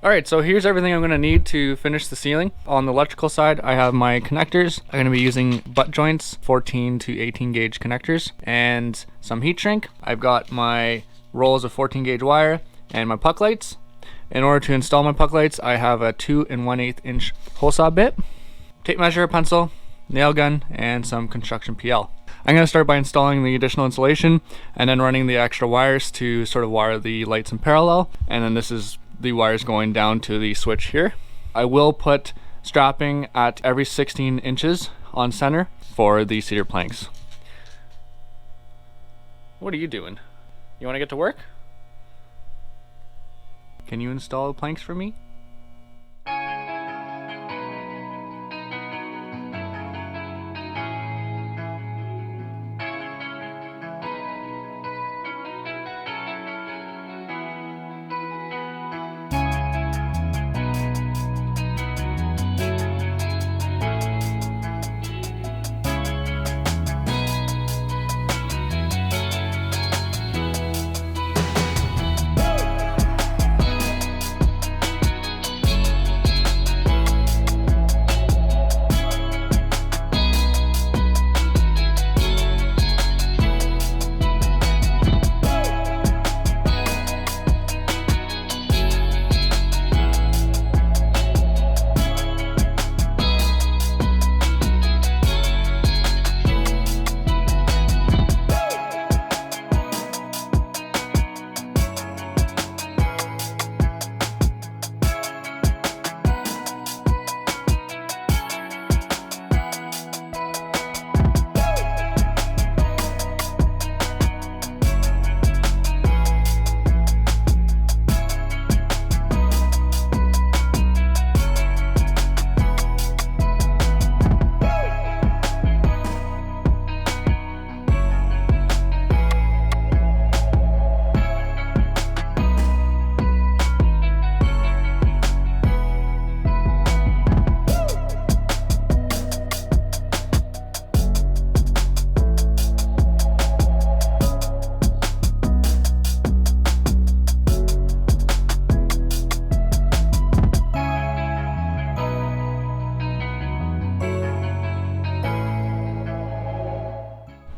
Alright, so here's everything I'm going to need to finish the ceiling. On the electrical side, I have my connectors. I'm going to be using butt joints, 14 to 18 gauge connectors, and some heat shrink. I've got my rolls of 14 gauge wire and my puck lights. In order to install my puck lights, I have a 2 1/8 inch hole saw bit, tape measure, pencil, nail gun, and some construction PL. I'm going to start by installing the additional insulation and then running the extra wires to sort of wire the lights in parallel, and then this is the wires going down to the switch here. I will put strapping at every 16 inches on center for the cedar planks. What are you doing? You want to get to work? Can you install the planks for me?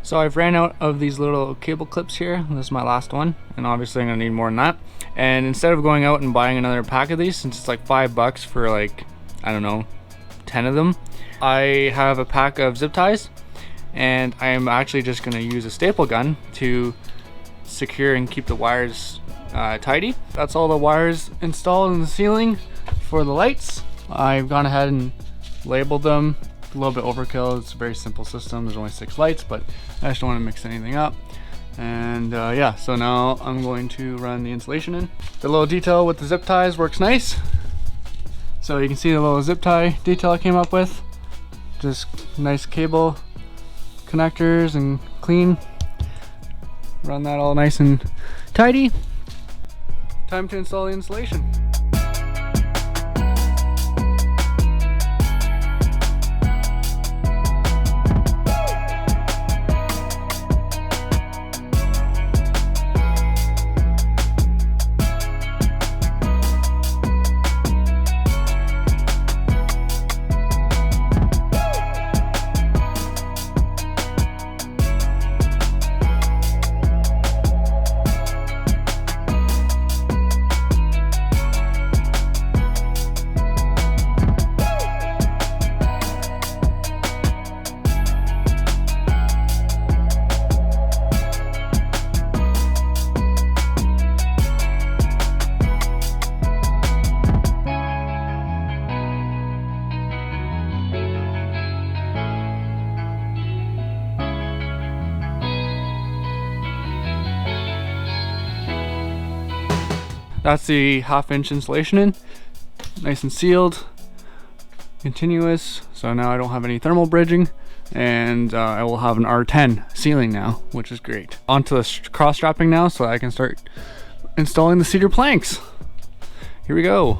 So I've ran out of these little cable clips here. This is my last one, and obviously I'm gonna need more than that. And instead of going out and buying another pack of these, since it's like $5 for like, I don't know, 10 of them, I have a pack of zip ties, and I'm actually just gonna use a staple gun to secure and keep the wires tidy. That's all the wires installed in the ceiling for the lights. I've gone ahead and labeled them. A little bit overkill. It's a very simple system. There's only 6 lights, but I just don't want to mix anything up. And yeah, so now I'm going to run the insulation in. The little detail with the zip ties works nice. So you can see the little zip tie detail I came up with. Just nice cable connectors and clean. Run that all nice and tidy. Time to install the insulation. That's the 1/2 inch insulation in, nice and sealed, continuous. So now I don't have any thermal bridging, and I will have an R10 ceiling now, which is great. Onto the cross strapping now, so I can start installing the cedar planks. Here we go.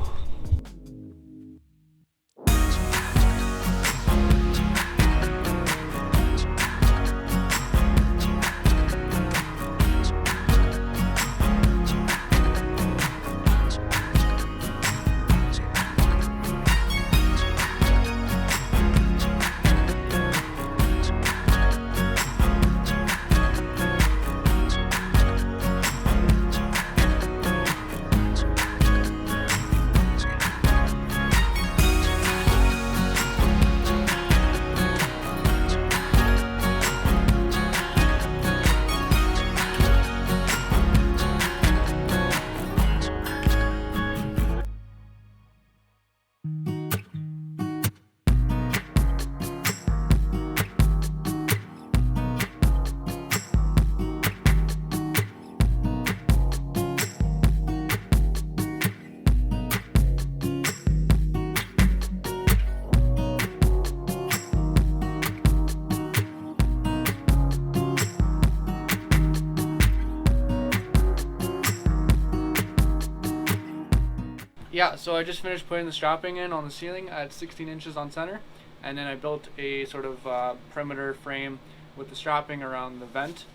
Yeah, so I just finished putting the strapping in on the ceiling at 16 inches on center, and then I built a sort of perimeter frame with the strapping around the vent.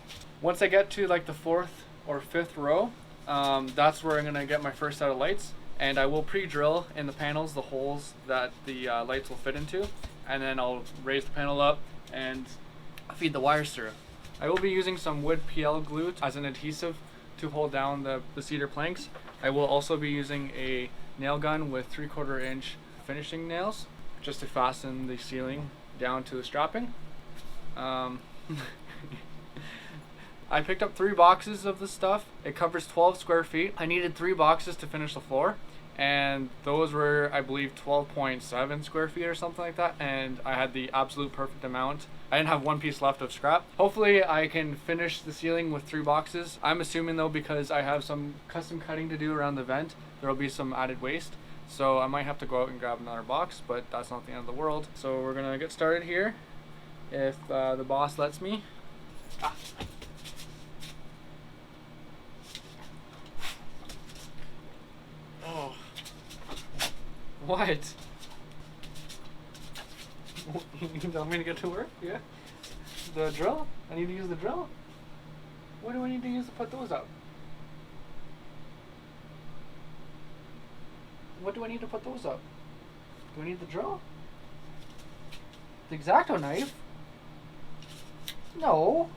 Once I get to like the fourth or fifth row, that's where I'm gonna get my first set of lights, and I will pre-drill in the panels the holes that the lights will fit into, and then I'll raise the panel up and feed the wires through. I will be using some wood PL glue as an adhesive to hold down the cedar planks. I will also be using a nail gun with 3/4 inch finishing nails just to fasten the ceiling down to the strapping. I picked up 3 boxes of this stuff. It covers 12 square feet. I needed 3 boxes to finish the floor, and those were, I believe, 12.7 square feet or something like that, and I had the absolute perfect amount. I didn't have one piece left of scrap. Hopefully I can finish the ceiling with 3 boxes. I'm assuming though, because I have some custom cutting to do around the vent, there will be some added waste. So I might have to go out and grab another box, but that's not the end of the world. So we're gonna get started here, if the boss lets me. Ah. Oh. What? You want me to get to work? Yeah? The drill? I need to use the drill? What do I need to use to put those up? What do I need to put those up? Do I need the drill? The X-Acto knife? No.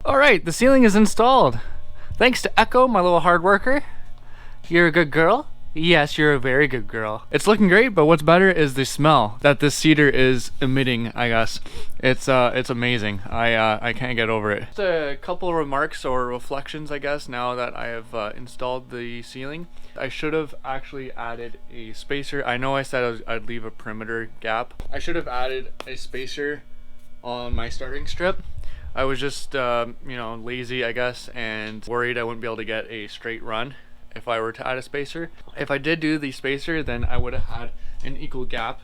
All right, the ceiling is installed. Thanks to Echo, my little hard worker. You're a good girl. Yes, you're a very good girl. It's looking great, but what's better is the smell that this cedar is emitting, I guess. It's amazing. I can't get over it. Just a couple remarks or reflections, I guess, now that I have installed the ceiling. I should have actually added a spacer. I know I said I'd leave a perimeter gap. I should have added a spacer on my starting strip. I was just, lazy, I guess, and worried I wouldn't be able to get a straight run if I were to add a spacer. If I did do the spacer, then I would have had an equal gap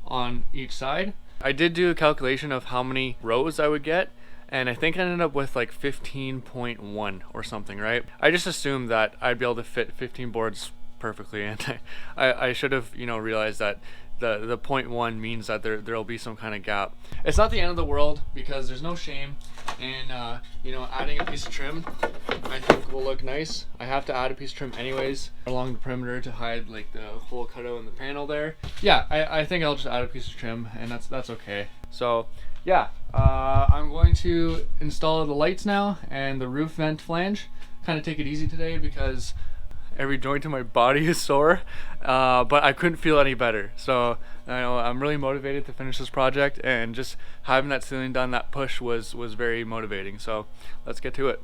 on each side. I did do a calculation of how many rows I would get, and I think I ended up with like 15.1 or something, right? I just assumed that I'd be able to fit 15 boards perfectly, and I should have, realized that the 0.1 means that there'll be some kind of gap. It's not the end of the world, because there's no shame in adding a piece of trim. I think will look nice. I have to add a piece of trim anyways along the perimeter to hide like the hole cutout in the panel there. Yeah, I think I'll just add a piece of trim, and that's okay. So yeah, I'm going to install the lights now and the roof vent flange. Kind of take it easy today because every joint in my body is sore, but I couldn't feel any better. So I'm really motivated to finish this project, and just having that ceiling done, that push was very motivating. So let's get to it.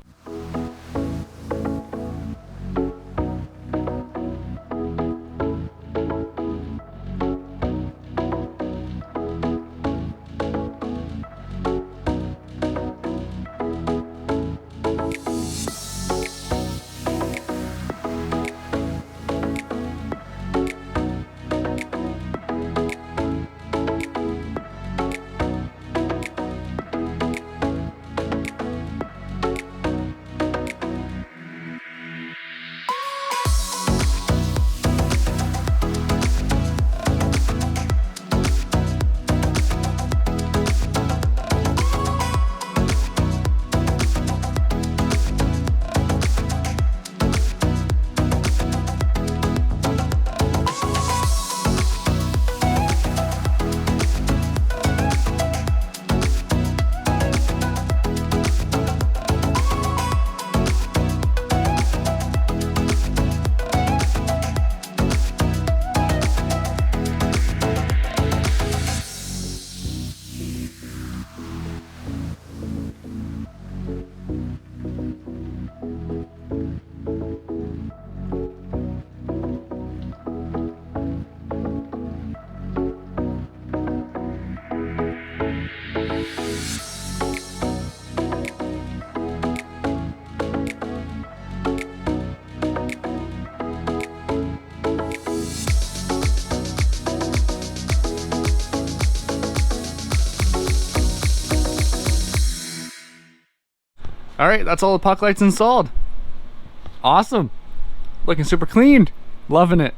All right, that's all the puck lights installed. Awesome. Looking super clean. Loving it.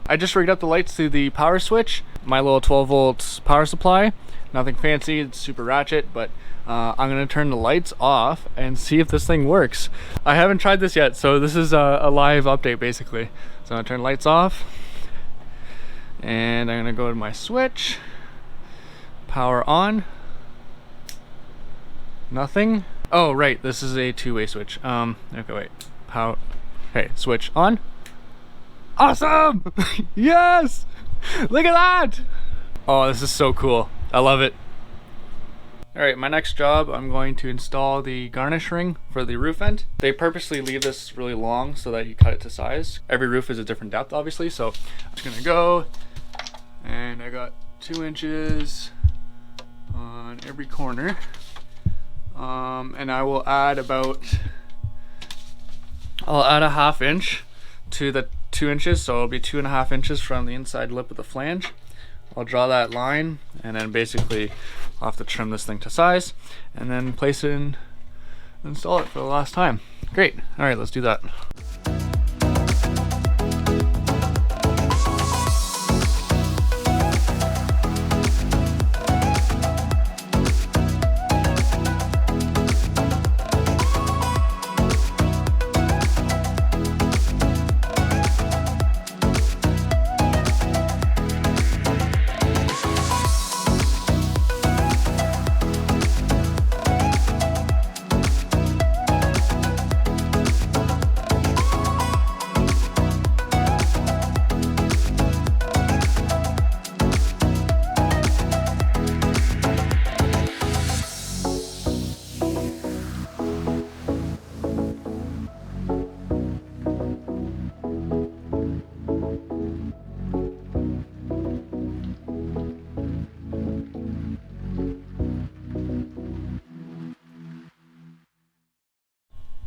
I just rigged up the lights through the power switch, my little 12 volts power supply. Nothing fancy, it's super ratchet, but I'm gonna turn the lights off and see if this thing works. I haven't tried this yet, so this is a live update basically. So I'm gonna turn the lights off, and I'm gonna go to my switch, power on, nothing. Oh right, this is a two-way switch. Okay, wait, power, okay, switch on. Awesome! Yes! Look at that! Oh, this is so cool. I love it. All right, my next job, I'm going to install the garnish ring for the roof vent. They purposely leave this really long so that you cut it to size. Every roof is a different depth, obviously, so I'm just gonna go, and I got 2 inches on every corner. And I will add I'll add a 1/2 inch to the 2 inches, so it'll be 2.5 inches from the inside lip of the flange. I'll draw that line, and then basically I'll have to trim this thing to size, and then place it in, install it for the last time. Great. All right, let's do that.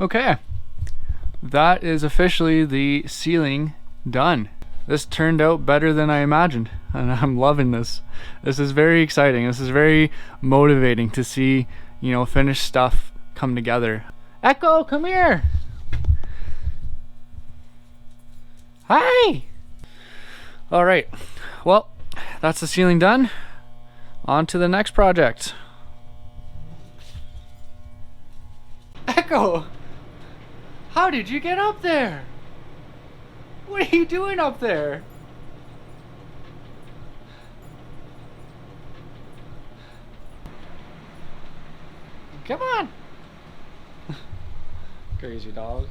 Okay, that is officially the ceiling done. This turned out better than I imagined, and I'm loving this. This is very exciting. This is very motivating to see, you know, finished stuff come together. Echo, come here. Hi. All right, well, that's the ceiling done. On to the next project. Echo, how did you get up there? What are you doing up there? Come on. Crazy dog.